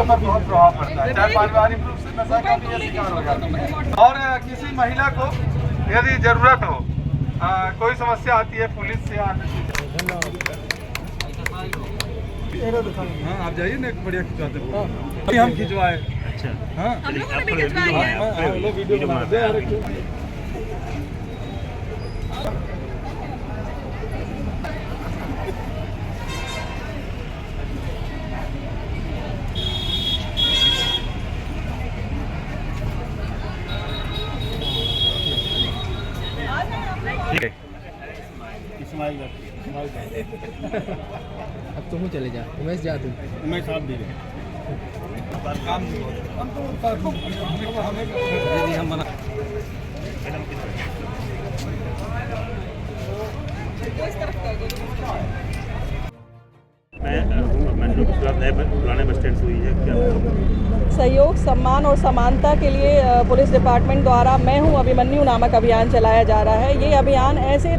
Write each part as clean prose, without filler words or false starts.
बच्चों पर बहुत प्रभाव पड़ता है, चाहे पारिवारिक रूप से नशा का भी ये शिकार हो जाता है। और किसी महिला को यदि जरूरत हो, कोई समस्या आती है पुलिस से हाँ आप जाइए ना, एक बढ़िया खिंचवाते हैं हम खिंचवाए। अच्छा हाँ हम लोगों ने भी खिंचवाए वीडियो बनाते हैं। ठीक है अब तुम चले जा, उमेश जा, तुम उमेश आप भी काम हम बना पुराने बस स्टैंड से हुई है क्या? सहयोग, सम्मान और समानता के लिए पुलिस डिपार्टमेंट द्वारा मैं हूं अभिमन्यु नामक अभियान चलाया जा रहा है। ये अभियान ऐसे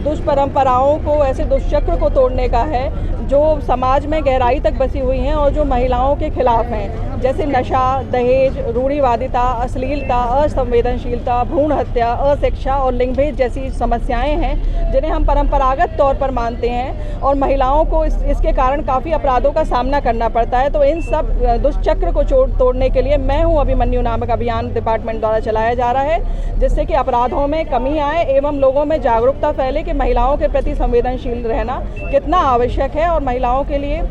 दुष्परंपराओं को, ऐसे दुष्चक्र को तोड़ने का है जो समाज में गहराई तक बसी हुई हैं और जो महिलाओं के खिलाफ हैं, जैसे नशा, दहेज, रूढ़िवादिता, अश्लीलता, असंवेदनशीलता, भ्रूण हत्या, अशिक्षा और लिंगभेद जैसी समस्याएं हैं जिन्हें हम परंपरागत तौर पर मानते हैं और महिलाओं को इसके कारण काफ़ी अपराधों का सामना करना पड़ता है। तो इन सब दुष्चक्र को तोड़ने के लिए मैं हूं अभिमन्यु नामक अभियान डिपार्टमेंट द्वारा चलाया जा रहा है, जिससे कि अपराधों में कमी आए एवं लोगों में जागरूकता फैले कि महिलाओं के प्रति संवेदनशील रहना कितना आवश्यक है और महिलाओं के लिए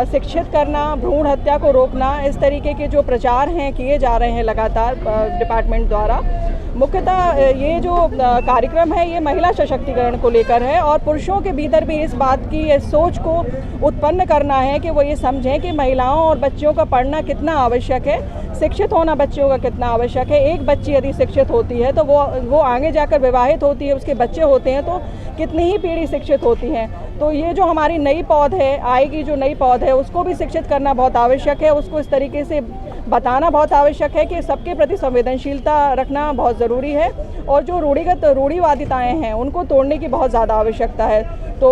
शिक्षित करना, भ्रूण हत्या को रोकना, इस तरीके के जो प्रचार हैं किए जा रहे हैं लगातार डिपार्टमेंट द्वारा। मुख्यतः ये जो कार्यक्रम है ये महिला सशक्तिकरण को लेकर है और पुरुषों के भीतर भी इस बात की सोच को उत्पन्न करना है कि वो ये समझें कि महिलाओं और बच्चियों का पढ़ना कितना आवश्यक है, शिक्षित होना बच्चियों का कितना आवश्यक है। एक बच्ची यदि शिक्षित होती है तो वो आगे जाकर विवाहित होती है, उसके बच्चे होते हैं तो कितनी ही पीढ़ी शिक्षित होती हैं। तो ये जो हमारी नई पौध है, आएगी जो नई पौध है, उसको भी शिक्षित करना बहुत आवश्यक है, उसको इस तरीके से बताना बहुत आवश्यक है कि सबके प्रति संवेदनशीलता रखना बहुत ज़रूरी है और जो रूढ़िवादिताएं हैं उनको तोड़ने की बहुत ज़्यादा आवश्यकता है। तो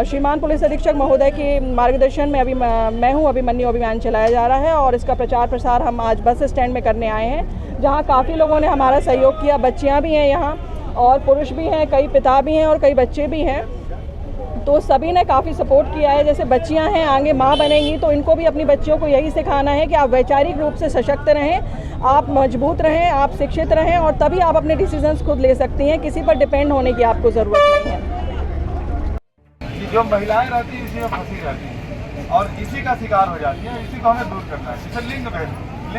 श्रीमान पुलिस अधीक्षक महोदय के मार्गदर्शन में मैं हूं अभिमन्यु अभियान चलाया जा रहा है और इसका प्रचार प्रसार हम आज बस स्टैंड में करने आए हैं, जहां काफ़ी लोगों ने हमारा सहयोग किया। बच्चियां भी हैं यहाँ और पुरुष भी हैं, कई पिता भी हैं और कई बच्चे भी हैं, तो सभी ने काफ़ी सपोर्ट किया है। जैसे बच्चियां हैं आगे माँ बनेंगी तो इनको भी अपनी बच्चियों को यही सिखाना है कि आप वैचारिक रूप से सशक्त रहें, आप मजबूत रहें, आप शिक्षित रहें और तभी आप अपने डिसीजंस खुद ले सकती हैं, किसी पर डिपेंड होने की आपको ज़रूरत नहीं है। जो महिलाएं रहती हैं इसी में फंसी रहती हैं और इसी का शिकार हो जाती है, इसी को हमें दूर करना है। जैसे लिंग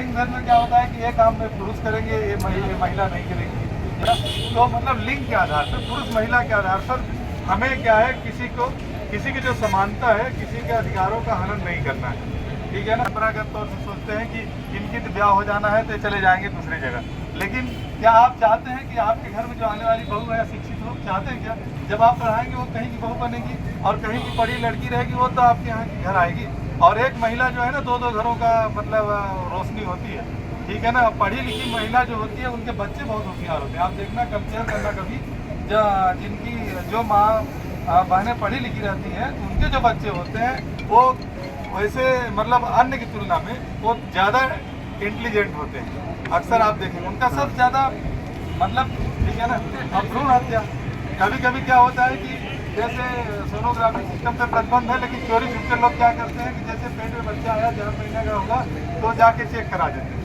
भेद में क्या होता है कि ये काम में पुरुष करेंगे, ये महिला नहीं करेगी, तो मतलब लिंग के आधार पर, पुरुष महिला के आधार पर हमें क्या है, किसी की जो समानता है, किसी के अधिकारों का हनन नहीं करना है, ठीक है ना। परंपरागत तौर से सोचते हैं कि इनकी तो ब्याह हो जाना है तो चले जाएंगे दूसरी जगह, लेकिन क्या आप चाहते हैं कि आपके घर में जो आने वाली बहू है शिक्षित हो? चाहते हैं क्या? जब आप पढ़ाएंगे वो कहीं की बहू बनेगी और कहीं की पढ़ी लड़की रहेगी, वो तो आपके यहाँ की घर आएगी। और एक महिला जो है ना, दो घरों का मतलब रोशनी होती है, ठीक है ना। पढ़ी लिखी महिला जो होती है उनके बच्चे बहुत होशियार होते हैं। आप देखना, कंपेयर करना कभी, जिनकी जो माँ बहनें पढ़ी लिखी रहती हैं उनके जो बच्चे होते हैं वो वैसे मतलब अन्य की तुलना में वो ज़्यादा इंटेलिजेंट होते हैं। अक्सर आप देखेंगे उनका सब ज़्यादा मतलब, ठीक है ना। अब भ्रूण हत्या कभी क्या होता है कि जैसे सोनोग्राफी सिस्टम पे प्रतिबंध है, लेकिन चोरी छुप के लोग क्या करते हैं कि जैसे पेट में बच्चा आया 4 महीने का होगा तो जाके चेक करा देते हैं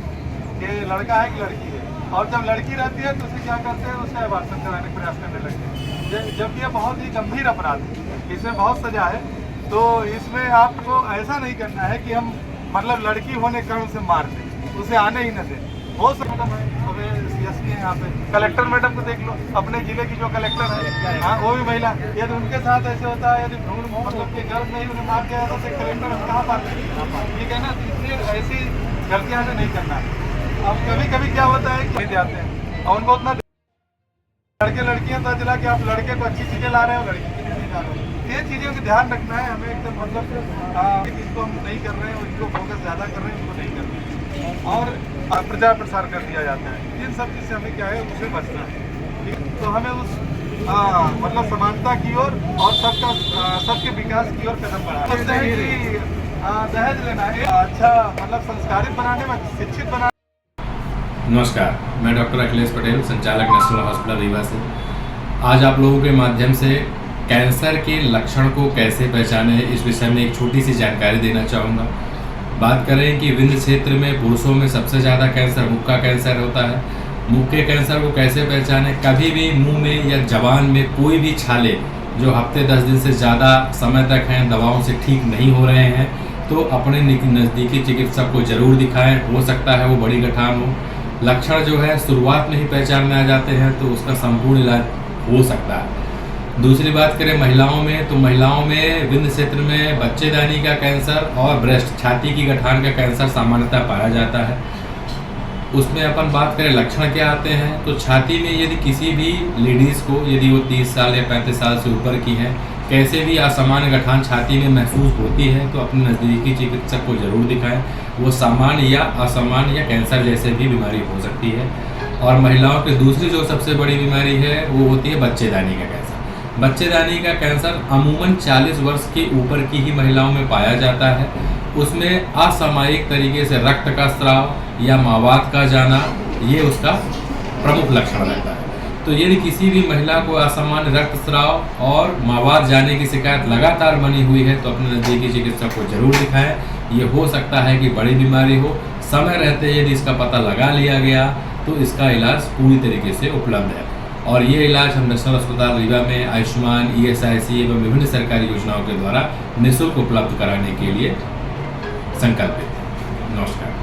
कि लड़का है कि लड़की है, और जब लड़की रहती है तो उसे क्या करते हैं, उसका एबार्शन कराने का प्रयास करने लगते हैं, जबकि ये बहुत ही गंभीर अपराध है, इसमें बहुत सजा है। तो इसमें आपको ऐसा नहीं करना है कि हम मतलब लड़की होने कारण उसे मार दें, उसे आने ही न दें। बहुत से मैडम है, हमें सीएसपी है यहाँ पे, कलेक्टर मैडम को देख लो, अपने जिले की जो कलेक्टर है, हाँ वो भी महिला। यदि उनके साथ ऐसे होता है, यदि भ्रूण मतलब के गर्भ में ही उन्हें मार दिया तो कलेक्टर हम कहाँ पाते हैं, ठीक है ना। इसलिए ऐसी गलतियाँ हमें नहीं करना है। अब कभी क्या होता है कि जाते हैं और उनको उतना लड़के लड़कियाँ तो चला कि आप लड़के को अच्छी चीज़ें ला रहे हो, लड़की की नहीं ला रहे हो। ये चीज़ों का ध्यान रखना है हमें एकदम, मतलब इसको हम नहीं कर रहे हैं, इसको फोकस ज़्यादा कर रहे हैं, उसको नहीं कर रहे हैं और प्रचार प्रसार कर दिया जाता है। इन सब चीज़ से हमें क्या है, उससे बचना है, ठीक है। तो हमें उस मतलब समानता की ओर और सबके विकास की ओर कदम बढ़ाना है। दहेज लेना है अच्छा मतलब संस्कारित बनाने में, शिक्षित बनाने। नमस्कार, मैं डॉक्टर अखिलेश पटेल, संचालक नेशनल हॉस्पिटल रीवा से। आज आप लोगों के माध्यम से कैंसर के लक्षण को कैसे पहचाने इस विषय में एक छोटी सी जानकारी देना चाहूँगा। बात करें कि विंध्य क्षेत्र में पुरुषों में सबसे ज़्यादा कैंसर मुख का कैंसर होता है। मुख के कैंसर को कैसे पहचाने? कभी भी मुंह में या जबान में कोई भी छाले जो हफ्ते 10 दिन से ज़्यादा समय तक हैं, दवाओं से ठीक नहीं हो रहे हैं, तो अपने नज़दीकी चिकित्सक को ज़रूर दिखाएं। हो सकता है वो बड़ी गठान हो। लक्षण जो है शुरुआत में ही पहचान में आ जाते हैं तो उसका संपूर्ण इलाज हो सकता है। दूसरी बात करें महिलाओं में, तो महिलाओं में विंध्य क्षेत्र में बच्चेदानी का कैंसर और ब्रेस्ट छाती की गठान का कैंसर सामान्यतः पाया जाता है। उसमें अपन बात करें लक्षण क्या आते हैं, तो छाती में यदि किसी भी लेडीज़ को, यदि वो 30 साल या 35 साल से ऊपर की हैं, कैसे भी असामान्य गठान छाती में महसूस होती है तो अपने नज़दीकी चिकित्सक को ज़रूर दिखाएं। वो सामान्य या असामान्य या कैंसर जैसे भी बीमारी हो सकती है। और महिलाओं की दूसरी जो सबसे बड़ी बीमारी है वो होती है बच्चेदानी का कैंसर। बच्चेदानी का कैंसर अमूमन 40 वर्ष के ऊपर की ही महिलाओं में पाया जाता है। उसमें असामयिक तरीके से रक्त का स्राव या मावात का जाना, ये उसका प्रमुख लक्षण रहता है। तो यदि किसी भी महिला को असामान्य रक्तस्राव और मावात जाने की शिकायत लगातार बनी हुई है तो अपने नज़दीकी चिकित्सक को जरूर दिखाएं। ये हो सकता है कि बड़ी बीमारी हो। समय रहते यदि इसका पता लगा लिया गया तो इसका इलाज पूरी तरीके से उपलब्ध है। और ये इलाज हम नेशनल अस्पताल रीवा में आयुष्मान, ESIC एवं विभिन्न सरकारी योजनाओं के द्वारा निःशुल्क उपलब्ध कराने के लिए संकल्पित। नमस्कार।